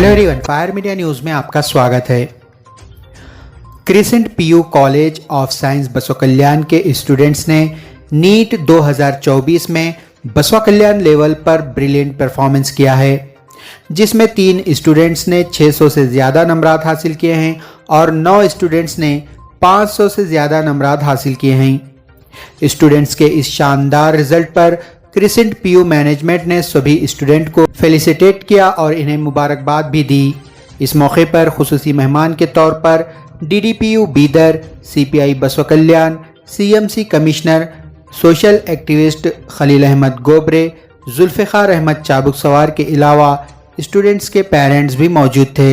Hello everyone, fire media news में आपका स्वागत है। Crescent PU college of science Basava Kalyan के स्टूडेंट्स ने नीट 2024 में बसवा कल्याण लेवल पर ब्रिलियंट परफॉर्मेंस किया है, जिसमें 3 स्टूडेंट्स ने 600 से ज़्यादा नंबरात हासिल किए हैं और 9 स्टूडेंट्स ने 500 से ज़्यादा नंबरात हासिल किए हैं। स्टूडेंट्स के इस शानदार रिजल्ट पर क्रिसेंट पीयू मैनेजमेंट ने सभी स्टूडेंट को फेलिसिटेट किया और इन्हें मुबारकबाद भी दी। इस मौके पर खुसूसी मेहमान के तौर पर डीडीपीयू Bidar, CPI Basavakalyan, CMC commissioner, social activist Khalil Ahmed Gobre, Zulfikar Ahmed Chabuk Sawar के अलावा स्टूडेंट्स के पेरेंट्स भी मौजूद थे।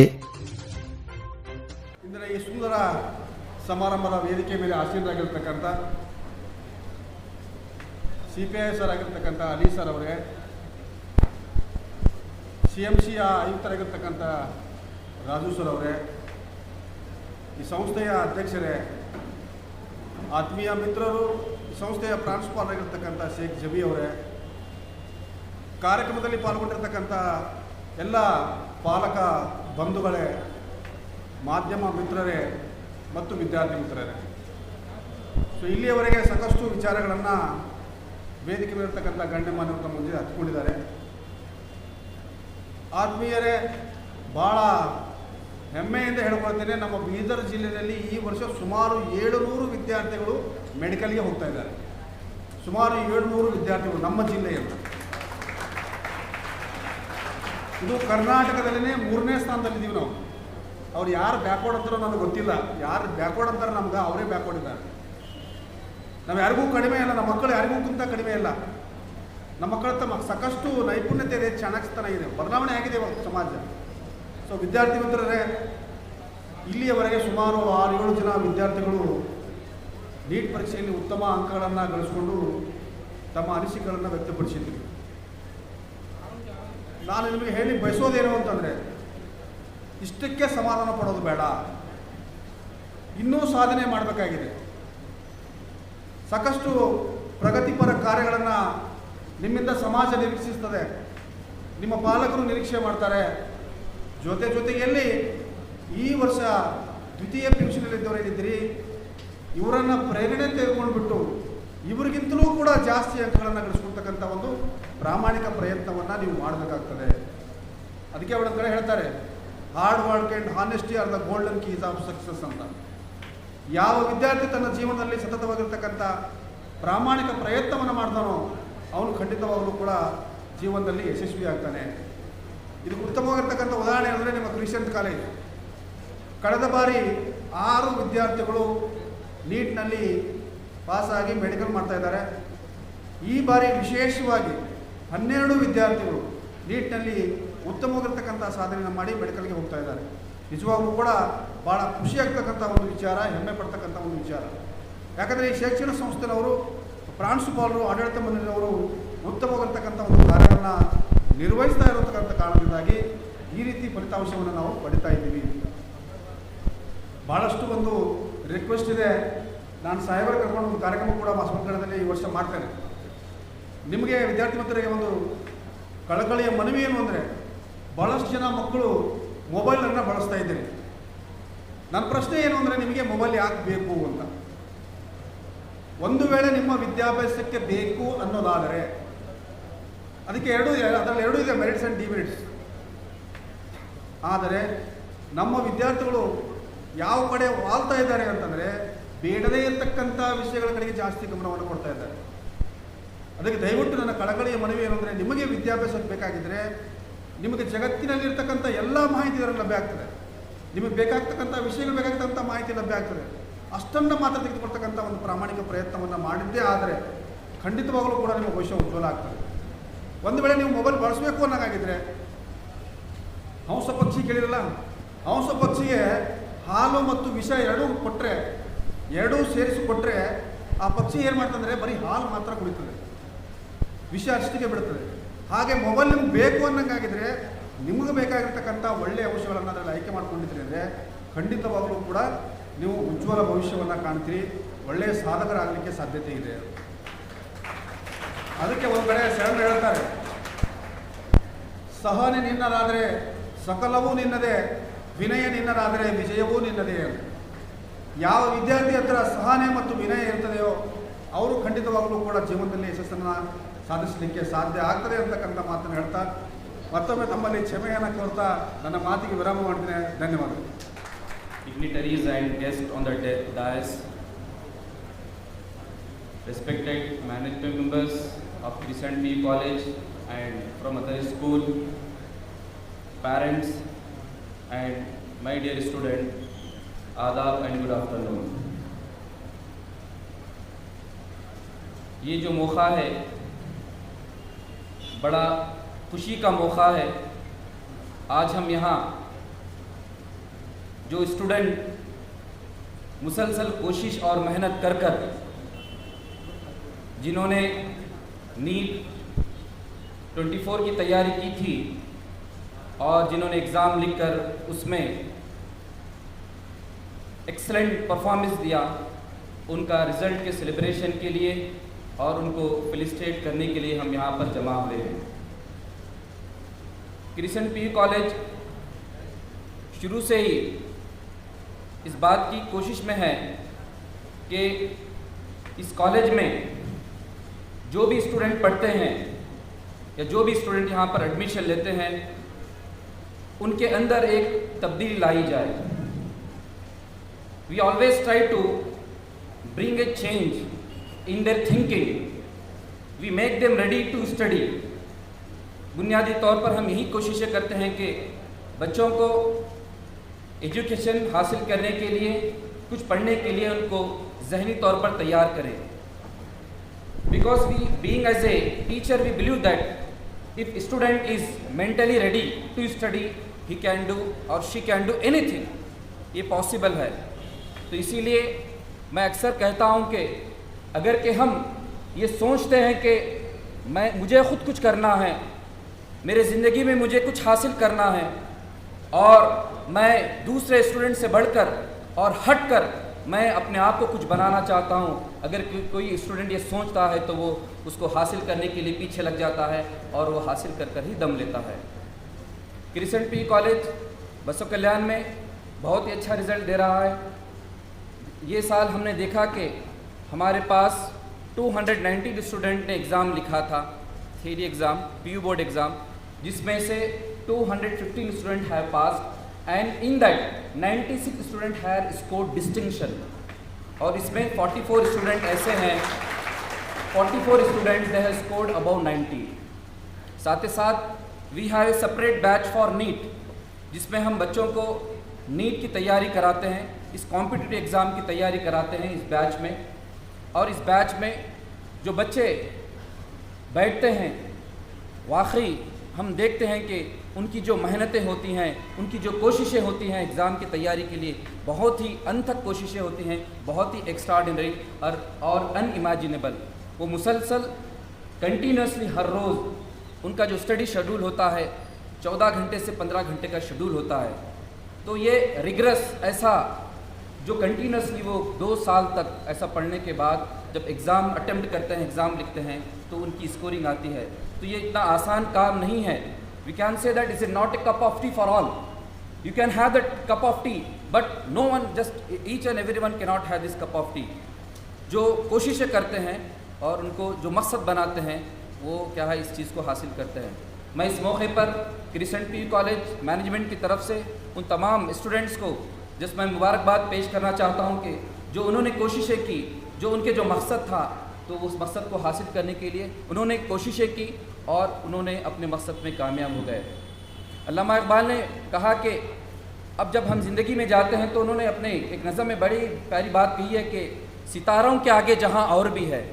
ಸಮಾರಂಭದ ವೇದಿಕೆ ಮೇಲೆ ಆಸೀನರಾಗಿರ್ತಕ್ಕಂಥ CPI ಸರ್ ಆಗಿರ್ತಕ್ಕಂಥ ಅಲಿ ಸರ್ ಅವರೇ, CMCಯ ಆಯುಕ್ತರಾಗಿರ್ತಕ್ಕಂಥ ರಾಜು ಸರ್ ಅವರೇ, ಈ ಸಂಸ್ಥೆಯ ಅಧ್ಯಕ್ಷರೇ, ಆತ್ಮೀಯ ಮಿತ್ರರು, ಈ ಸಂಸ್ಥೆಯ ಪ್ರಾಂಶುಪಾಲರ್ ಆಗಿರ್ತಕ್ಕಂಥ ಶೇಖ್ ಜಬಿ ಅವರೇ, ಕಾರ್ಯಕ್ರಮದಲ್ಲಿ ಪಾಲ್ಗೊಂಡಿರ್ತಕ್ಕಂಥ ಎಲ್ಲ ಪಾಲಕ ಬಂಧುಗಳೇ, ಮಾಧ್ಯಮ ಮಿತ್ರರೇ ಮತ್ತು ವಿದ್ಯಾರ್ಥಿ ಮಿತ್ರರೇ, ಸೊ ಇಲ್ಲಿಯವರೆಗೆ ಸಾಕಷ್ಟು ವಿಚಾರಗಳನ್ನು ವೇದಿಕೆ ಮೇಲಿರ್ತಕ್ಕಂಥ ಗಣ್ಯಮಾನ್ಯರ ಮುಂದೆ ಹಚ್ಕೊಂಡಿದ್ದಾರೆ. ಆತ್ಮೀಯರೇ, ಭಾಳ ಹೆಮ್ಮೆಯಿಂದ ಹೇಳ್ಕೊಳ್ತೇನೆ, ನಮ್ಮ ಬೀದರ್ ಜಿಲ್ಲೆಯಲ್ಲಿ ಈ ವರ್ಷ ಸುಮಾರು 700 ವಿದ್ಯಾರ್ಥಿಗಳು ಮೆಡಿಕಲ್ಗೆ ಹೋಗ್ತಾ ಇದ್ದಾರೆ. ಸುಮಾರು 700 ವಿದ್ಯಾರ್ಥಿಗಳು ನಮ್ಮ ಜಿಲ್ಲೆಯಲ್ಲಿ. ಇದು ಕರ್ನಾಟಕದಲ್ಲೇ 3ನೇ ಸ್ಥಾನದಲ್ಲಿದ್ದೀವಿ ನಾವು. ಅವ್ರು ಯಾರು ಬ್ಯಾಕ್ವರ್ಡ್ ಅಂತಾರೋ ನನಗೆ ಗೊತ್ತಿಲ್ಲ, ಯಾರು ಬ್ಯಾಕ್ವರ್ಡ್ ಅಂತಾರೆ ನಮ್ಗೆ ಅವರೇ ಬ್ಯಾಕ್ವರ್ಡ್ ಇದ್ದಾರೆ. ನಾವು ಯಾರಿಗೂ ಕಡಿಮೆ ಇಲ್ಲ, ನಮ್ಮ ಮಕ್ಕಳು ಯಾರಿಗೂ ಕಡಿಮೆ ಇಲ್ಲ. ನಮ್ಮ ಮಕ್ಕಳ ತಮ್ಮ ಸಾಕಷ್ಟು ನೈಪುಣ್ಯತೆ ಇದೆ, ಚಾಣಾಕ್ಷತನ ಇದೆ, ಬದಲಾವಣೆ ಆಗಿದೆ ಸಮಾಜ. ಸೊ ವಿದ್ಯಾರ್ಥಿ ಮಿತ್ರರೇ, ಇಲ್ಲಿಯವರೆಗೆ ಸುಮಾರು 6-7 ಜನ ವಿದ್ಯಾರ್ಥಿಗಳು ನೀಟ್ ಪರೀಕ್ಷೆಯಲ್ಲಿ ಉತ್ತಮ ಅಂಕಗಳನ್ನು ಗಳಿಸ್ಕೊಂಡು ತಮ್ಮ ಅನಿಸಿಕೆಗಳನ್ನು ವ್ಯಕ್ತಪಡಿಸಿದ್ರು. ನಾನು ನಿಮಗೆ ಹೇಳಿ ಬಯಸೋದೇನು ಅಂತಂದರೆ, ಇಷ್ಟಕ್ಕೆ ಸಮಾಧಾನ ಪಡೋದು ಬೇಡ, ಇನ್ನೂ ಸಾಧನೆ ಮಾಡಬೇಕಾಗಿದೆ. ಸಾಕಷ್ಟು ಪ್ರಗತಿಪರ ಕಾರ್ಯಗಳನ್ನು ನಿಮ್ಮಿಂದ ಸಮಾಜ ನಿರೀಕ್ಷಿಸ್ತದೆ, ನಿಮ್ಮ ಪಾಲಕರು ನಿರೀಕ್ಷೆ ಮಾಡ್ತಾರೆ. ಜೊತೆಯಲ್ಲಿ ಈ ವರ್ಷ ದ್ವಿತೀಯ ಪಿಯುಸಿನಲ್ಲಿದ್ದವರೇನಿದ್ದೀರಿ, ಇವರನ್ನು ಪ್ರೇರಣೆ ತೆಗೆದುಕೊಂಡ್ಬಿಟ್ಟು ಇವರಿಗಿಂತಲೂ ಕೂಡ ಜಾಸ್ತಿ ಅಂಕಗಳನ್ನು ಗಳಿಸ್ಕೊಳ್ತಕ್ಕಂಥ ಒಂದು ಪ್ರಾಮಾಣಿಕ ಪ್ರಯತ್ನವನ್ನು ನೀವು ಮಾಡಬೇಕಾಗ್ತದೆ. ಅದಕ್ಕೆ ಅವಳ ಕಡೆ ಹೇಳ್ತಾರೆ, hard work and honesty are the golden keys of success ಅಂತ. ಯಾವ ವಿದ್ಯಾರ್ಥಿ ತನ್ನ ಜೀವನದಲ್ಲಿ ಸತತವಾಗಿರ್ತಕ್ಕಂಥ ಪ್ರಾಮಾಣಿಕ ಪ್ರಯತ್ನವನ್ನು ಮಾಡ್ತಾನೋ ಅವನು ಖಂಡಿತವಾಗಲೂ ಕೂಡ ಜೀವನದಲ್ಲಿ ಯಶಸ್ವಿ ಆಗ್ತಾನೆ. ಇದಕ್ಕೆ ಉತ್ತಮವಾಗಿರ್ತಕ್ಕಂಥ ಉದಾಹರಣೆ ಅಂದರೆ ನಿಮ್ಮ ಕ್ರಿಸೆಂಟ್ ಕಾಲೇಜ್. ಕಳೆದ ಬಾರಿ 6 ವಿದ್ಯಾರ್ಥಿಗಳು ನೀಟ್ನಲ್ಲಿ ಪಾಸಾಗಿ ಮೆಡಿಕಲ್ ಮಾಡ್ತಾ ಇದ್ದಾರೆ. ಈ ಬಾರಿ ವಿಶೇಷವಾಗಿ 12 ವಿದ್ಯಾರ್ಥಿಗಳು ನೀಟ್ನಲ್ಲಿ ಉತ್ತಮವಾಗಿರ್ತಕ್ಕಂಥ ಸಾಧನೆಯನ್ನು ಮಾಡಿ ಮೆಡಿಕಲ್ಗೆ ಹೋಗ್ತಾ ಇದ್ದಾರೆ. ನಿಜವಾಗ್ಲೂ ಕೂಡ ಭಾಳ ಖುಷಿಯಾಗ್ತಕ್ಕಂಥ ಒಂದು ವಿಚಾರ, ಹೆಮ್ಮೆ ಪಡ್ತಕ್ಕಂಥ ಒಂದು ವಿಚಾರ. ಯಾಕಂದರೆ ಈ ಶೈಕ್ಷಣಿಕ ಸಂಸ್ಥೆಯವರು, ಪ್ರಾಂಶುಪಾಲರು, ಆಡಳಿತ ಮಂಡಳಿಯವರು ಉತ್ತಮವಾಗಿರ್ತಕ್ಕಂಥ ಒಂದು ಕಾರ್ಯವನ್ನು ನಿರ್ವಹಿಸ್ತಾ ಇರತಕ್ಕಂಥ ಕಾರಣದಿಂದಾಗಿ ಈ ರೀತಿ ಫಲಿತಾಂಶವನ್ನು ನಾವು ಪಡಿತಾ ಇದ್ದೀವಿ. ಭಾಳಷ್ಟು ಒಂದು ರಿಕ್ವೆಸ್ಟ್ ಇದೆ. ನಾನು ಸಾಹೇಬರ ಕರ್ಕೊಂಡು ಒಂದು ಕಾರ್ಯಕ್ರಮ ಕೂಡ ಬಸವಕಲ್ಯಾಣದಲ್ಲಿ ಈ ವರ್ಷ ಮಾಡ್ತೇನೆ. ನಿಮಗೆ ವಿದ್ಯಾರ್ಥಿ ಮಿತ್ರರಿಗೆ ಒಂದು ಕಳಕಳಿಯ ಮನವಿ ಏನು ಅಂದರೆ, ಭಾಳಷ್ಟು ಜನ ಮಕ್ಕಳು ಮೊಬೈಲನ್ನು ಬಳಸ್ತಾ ಇದ್ದೀರಿ. ನನ್ನ ಪ್ರಶ್ನೆ ಏನು ಅಂದರೆ, ನಿಮಗೆ ಮೊಬೈಲ್ ಯಾಕೆ ಬೇಕು ಅಂತ. ಒಂದು ವೇಳೆ ನಿಮ್ಮ ವಿದ್ಯಾಭ್ಯಾಸಕ್ಕೆ ಬೇಕು ಅನ್ನೋದಾದರೆ ಅದಕ್ಕೆ ಅದರಲ್ಲಿ 2 ಇದೆ, ಮೆರಿಟ್ಸ್ ಆ್ಯಂಡ್ ಡಿಮೆರಿಟ್ಸ್. ಆದರೆ ನಮ್ಮ ವಿದ್ಯಾರ್ಥಿಗಳು ಯಾವ ಕಡೆ ವಾಲ್ತಾ ಇದ್ದಾರೆ ಅಂತಂದರೆ, ಬೇಡದೇ ಇರತಕ್ಕಂಥ ವಿಷಯಗಳ ಕಡೆಗೆ ಜಾಸ್ತಿ ಗಮನವನ್ನು ಕೊಡ್ತಾ ಇದ್ದಾರೆ. ಅದಕ್ಕೆ ದಯವಿಟ್ಟು ನನ್ನ ಕಳಕಳಿಯ ಮನವಿ ಏನು ಅಂದರೆ, ನಿಮಗೆ ವಿದ್ಯಾಭ್ಯಾಸಕ್ಕೆ ಬೇಕಾಗಿದ್ದರೆ ನಿಮಗೆ ಜಗತ್ತಿನಲ್ಲಿರ್ತಕ್ಕಂಥ ಎಲ್ಲ ಮಾಹಿತಿ ಇದರಲ್ಲಿ ಲಭ್ಯ ಆಗ್ತದೆ. ನಿಮಗೆ ಬೇಕಾಗ್ತಕ್ಕಂಥ ವಿಷಯಗಳು, ಬೇಕಾಗ್ತಕ್ಕಂಥ ಮಾಹಿತಿ ಲಭ್ಯ ಆಗ್ತದೆ. ಅಷ್ಟನ್ನು ಮಾತ್ರ ತೆಗೆದುಕೊಳ್ತಕ್ಕಂಥ ಒಂದು ಪ್ರಾಮಾಣಿಕ ಪ್ರಯತ್ನವನ್ನು ಮಾಡಿದ್ದೇ ಆದರೆ ಖಂಡಿತವಾಗಲೂ ಕೂಡ ನಿಮ್ಮ ಭವಿಷ್ಯ ಉಜ್ವಲ ಆಗ್ತದೆ. ಒಂದು ವೇಳೆ ನೀವು ಮೊಬೈಲ್ ಬಳಸಬೇಕು ಅನ್ನೋಕ್ಕಾಗಿದ್ದರೆ, ಹಂಸ ಪಕ್ಷಿ ಕೇಳಿರಲ್ಲ, ಹಂಸ ಪಕ್ಷಿಗೆ ಹಾಲು ಮತ್ತು ವಿಷ ಎರಡೂ ಸೇರಿಸಿ ಕೊಟ್ಟರೆ ಆ ಪಕ್ಷಿ ಏನು ಮಾಡ್ತಂದರೆ ಬರೀ ಹಾಲು ಮಾತ್ರ ಕುಡಿತದೆ, ವಿಷ ಅಷ್ಟಿಗೆ ಬಿಡ್ತದೆ. ಹಾಗೆ ಮೊಬೈಲ್ ನಿಮ್ಗೆ ಬೇಕು ಅನ್ನೋಂಗಾಗಿದ್ದರೆ, ನಿಮಗೆ ಬೇಕಾಗಿರ್ತಕ್ಕಂಥ ಒಳ್ಳೆಯ ಅಂಶಗಳನ್ನು ಅದರಲ್ಲಿ ಆಯ್ಕೆ ಮಾಡ್ಕೊಂಡಿದ್ರಿ ಅಂದರೆ ಖಂಡಿತವಾಗಲೂ ಕೂಡ ನೀವು ಉಜ್ವಲ ಭವಿಷ್ಯವನ್ನು ಕಾಣ್ತೀರಿ, ಒಳ್ಳೆಯ ಸಾಧಕರಾಗಲಿಕ್ಕೆ ಸಾಧ್ಯತೆ ಇದೆ. ಅದಕ್ಕೆ ಒಂದು ಕಡೆ ಶರಣರು ಹೇಳ್ತಾರೆ, ಸಹನೆ ನಿನ್ನದಾದರೆ ಸಕಲವೂ ನಿನ್ನದೇ, ವಿನಯ ನಿನ್ನದಾದರೆ ವಿಜಯವೂ ನಿನ್ನದೇ. ಯಾವ ವಿದ್ಯಾರ್ಥಿ ಹತ್ರ ಸಹನೆ ಮತ್ತು ವಿನಯ ಇರ್ತದೆಯೋ ಅವರು ಖಂಡಿತವಾಗಲೂ ಕೂಡ ಜೀವನದಲ್ಲಿ ಯಶಸ್ಸನ್ನು ಸಾಧಿಸಲಿಕ್ಕೆ ಸಾಧ್ಯ ಆಗ್ತದೆ ಅಂತಕ್ಕಂಥ ಮಾತನ್ನು ಹೇಳ್ತಾ ಮತ್ತೊಮ್ಮೆ ತಮ್ಮಲ್ಲಿ ಕ್ಷಮೆಯನ್ನು ಕೋರ್ತಾ ನನ್ನ ಮಾತಿಗೆ ವಿರಾಮ ಮಾಡ್ತೀನಿ. ಧನ್ಯವಾದಗಳು. Dignitaries and guests on the dais, respected management members of Crescent PU College and from other school, parents and my dear student, आदाब and good afternoon. ये जो मौका है बड़ा खुशी का मौका है। आज हम यहाँ जो स्टूडेंट मुसलसल कोशिश और मेहनत कर कर जिन्होंने नीट 24 की तैयारी की थी और जिन्होंने एग्ज़ाम लिखकर उसमें एक्सलेंट परफॉर्मेंस दिया, उनका रिज़ल्ट के सेलिब्रेशन के लिए और उनको फेलिसिटेट करने के लिए हम यहाँ पर जमा हुए हैं। क्रिसेंट पीयू कॉलेज शुरू से ही इस बात की कोशिश में है कि इस कॉलेज में जो भी स्टूडेंट पढ़ते हैं या जो भी स्टूडेंट यहाँ पर एडमिशन लेते हैं उनके अंदर एक तब्दीली लाई जाए। We always try to bring a change in their thinking, we make them ready to study. बुनियादी तौर पर हम यही कोशिशें करते हैं कि बच्चों को एजुकेशन हासिल करने के लिए, कुछ पढ़ने के लिए उनको जहनी तौर पर तैयार करें। Because we being as a teacher we believe that if student is mentally ready to study he can do और शी कैन डू एनीथिंग, ये पॉसिबल है। तो इसीलिए मैं अक्सर कहता हूँ कि अगर कि हम ये सोचते हैं कि मुझे ख़ुद कुछ करना है, मेरे ज़िंदगी में मुझे कुछ हासिल करना है और मैं दूसरे स्टूडेंट से बढ़कर और हटकर मैं अपने आप को कुछ बनाना चाहता हूँ, अगर कोई स्टूडेंट ये सोचता है तो वो उसको हासिल करने के लिए पीछे लग जाता है और वो हासिल कर कर ही दम लेता है। क्रिसेंट पीयू कॉलेज बसो कल्याण में बहुत ही अच्छा रिज़ल्ट दे रहा है। ये साल हमने देखा कि हमारे पास 290 स्टूडेंट ने एग्ज़ाम लिखा था, theory exam, PU board exam, जिसमें से 215 student have passed and in that 96 student have scored distinction. और इसमें 44 स्टूडेंट ऐसे हैं, 44 student they have scored above 90। साथ ही साथ we have a separate batch for NEET, जिसमें हम बच्चों को नीट की तैयारी कराते हैं, इस कॉम्पिटिटिव एग्ज़ाम की तैयारी कराते हैं इस बैच में। और इस बैच में जो बच्चे बैठते हैं वाकई हम देखते हैं कि उनकी जो मेहनतें होती हैं, उनकी जो कोशिशें होती हैं एग्ज़ाम की तैयारी के लिए, बहुत ही अनथक कोशिशें होती हैं, बहुत ही एक्स्ट्राऑर्डिनरी और अनइमेजिनेबल। वो मुसलसल कंटिन्यूसली हर रोज़ उनका जो स्टडी शेड्यूल होता है 14 घंटे से 15 घंटे का शेड्यूल होता है। तो ये रिग्रेस ऐसा जो कंटिन्यूसली वो 2 साल तक ऐसा पढ़ने के बाद जब एग्ज़ाम अटेम्प्ट करते हैं, एग्ज़ाम लिखते हैं तो उनकी स्कोरिंग आती है। तो ये इतना आसान काम नहीं है। We can say that is not a cup of tea for all. You can have that cup of tea but no one, just each and every one can not have this cup of tea. जो कोशिशें करते हैं और उनको जो मकसद बनाते हैं वो क्या है, इस चीज़ को हासिल करते हैं। मैं इस मौके पर क्रिसेंट पीयू कॉलेज मैनेजमेंट की तरफ से उन तमाम स्टूडेंट्स को जिसमें मुबारकबाद पेश करना चाहता हूं कि जो उन्होंने कोशिशें की, जो उनके जो मकसद था तो उस मकसद को हासिल करने के लिए उन्होंने कोशिशें की और उन्होंने अपने मकसद में कामयाब हो गए। अल्लामा इकबाल ने कहा कि अब जब हम ज़िंदगी में जाते हैं तो उन्होंने अपने एक नज़म में बड़ी प्यारी बात कही है कि सितारों के आगे जहाँ और भी है।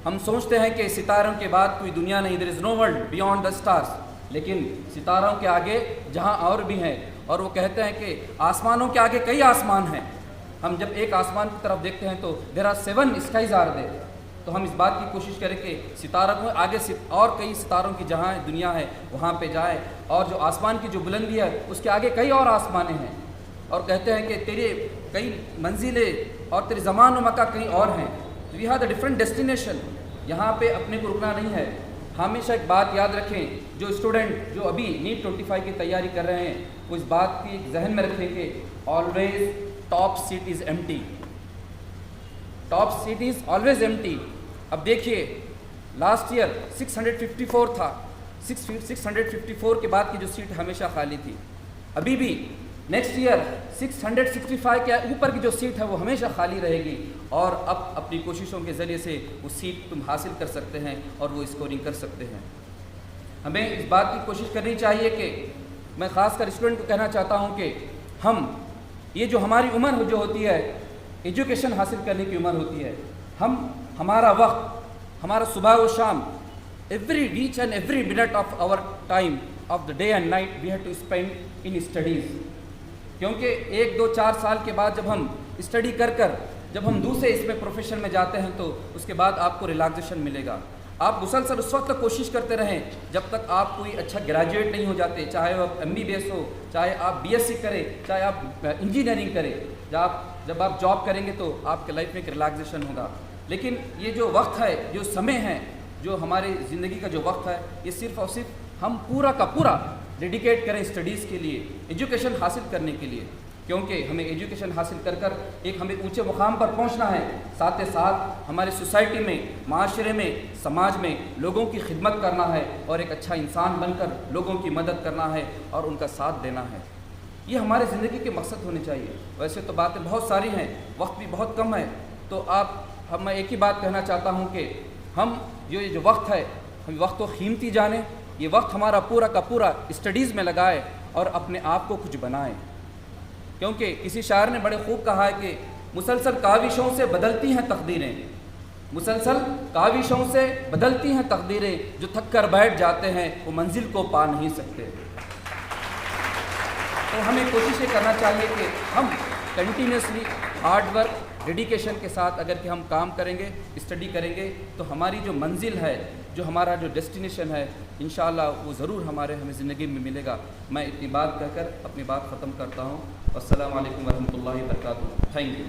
हम सोचते हैं कि सितारों के बाद कोई दुनिया नहीं, there is no world beyond the stars, लेकिन सितारों के आगे जहाँ और भी हैं। और वो कहते हैं कि आसमानों के आगे कई आसमान हैं। हम जब एक आसमान की तरफ देखते हैं तो there are 7 skies are there. तो हम इस बात की कोशिश करें कि सितारों को आगे और कई सितारों की जहाँ दुनिया है वहाँ पे जाए, और जो आसमान की जो बुलंदी है उसके आगे कई और आसमानें हैं। और कहते हैं कि तेरे कई मंजिलें और तेरे ज़मान व मका कहीं और हैं। We have the different destination. यहाँ पे अपने को रुकना नहीं है, हमेशा एक बात याद रखें, जो स्टूडेंट जो अभी नीट 25 की तैयारी कर रहे हैं वो इस बात की जहन में रखें कि always top seat is empty, top seat is always empty. अब देखिए लास्ट ईयर 654 था, 654 के बाद की जो सीट हमेशा खाली थी, अभी भी नेक्स्ट ईयर 665 के ऊपर की जो सीट है वो हमेशा खाली रहेगी। और अब अपनी कोशिशों के ज़रिए से वो सीट तुम हासिल कर सकते हैं और वो स्कोरिंग कर सकते हैं। हमें इस बात की कोशिश करनी चाहिए कि मैं ख़ासकर स्टूडेंट को कहना चाहता हूँ कि हम ये जो हमारी उम्र जो होती है एजुकेशन हासिल करने की उम्र होती है, हमारा वक्त, हमारा सुबह और शाम, each and every minute of our time of the day and night we have to spend in studies. क्योंकि 1, 2, 4 साल के बाद जब हम स्टडी कर जब हम दूसरे इसमें प्रोफेशन में जाते हैं तो उसके बाद आपको रिलैक्सेशन मिलेगा। आप मुसलसल उस वक्त तक कोशिश करते रहें जब तक आप कोई अच्छा ग्रेजुएट नहीं हो जाते, चाहे आप MBBS हो, चाहे आप BSc करें, चाहे आप इंजीनियरिंग करें। जब आप जॉब करेंगे तो आपके लाइफ में एक रिलैक्सेशन होगा। लेकिन ये जो वक्त है, जो समय है, जो हमारी ज़िंदगी का जो वक्त है, ये सिर्फ़ और सिर्फ हम पूरा का पूरा डेडिकेट करें स्टडीज़ के लिए, एजुकेशन हासिल करने के लिए। क्योंकि हमें एजुकेशन हासिल कर एक हमें ऊंचे मुकाम पर पहुंचना है, साथ ही साथ हमारे सोसाइटी में, माशरे में, समाज में लोगों की खिदमत करना है और एक अच्छा इंसान बनकर लोगों की मदद करना है और उनका साथ देना है। ये हमारे ज़िंदगी के मकसद होने चाहिए। वैसे तो बातें बहुत सारी हैं, वक्त भी बहुत कम है, तो मैं एक ही बात कहना चाहता हूँ कि हम ये जो वक्त है, हम वक्त को कीमती जाने, ये वक्त हमारा पूरा का पूरा स्टडीज़ में लगाए और अपने आप को कुछ बनाएं। क्योंकि किसी शायर ने बड़े खूब कहा है कि मुसलसल काविशों से बदलती हैं तकदीरें, मुसलसल काविशों से बदलती हैं तकदीरें, जो थक कर बैठ जाते हैं वो मंजिल को पा नहीं सकते। तो हमें कोशिश ये करना चाहिए कि हम कंटिन्यूसली हार्ड वर्क, डेडिकेशन के साथ अगर कि हम काम करेंगे, स्टडी करेंगे, तो हमारी जो मंजिल है, जो हमारा जो डेस्टिनेशन है, इंशाअल्लाह वो ज़रूर हमें ज़िंदगी में मिलेगा। मैं इतनी बात कहकर अपनी बात ख़त्म करता हूँ। अस्सलामु अलैकुम वरहमतुल्लाहि वबरकातुहू। Thank you.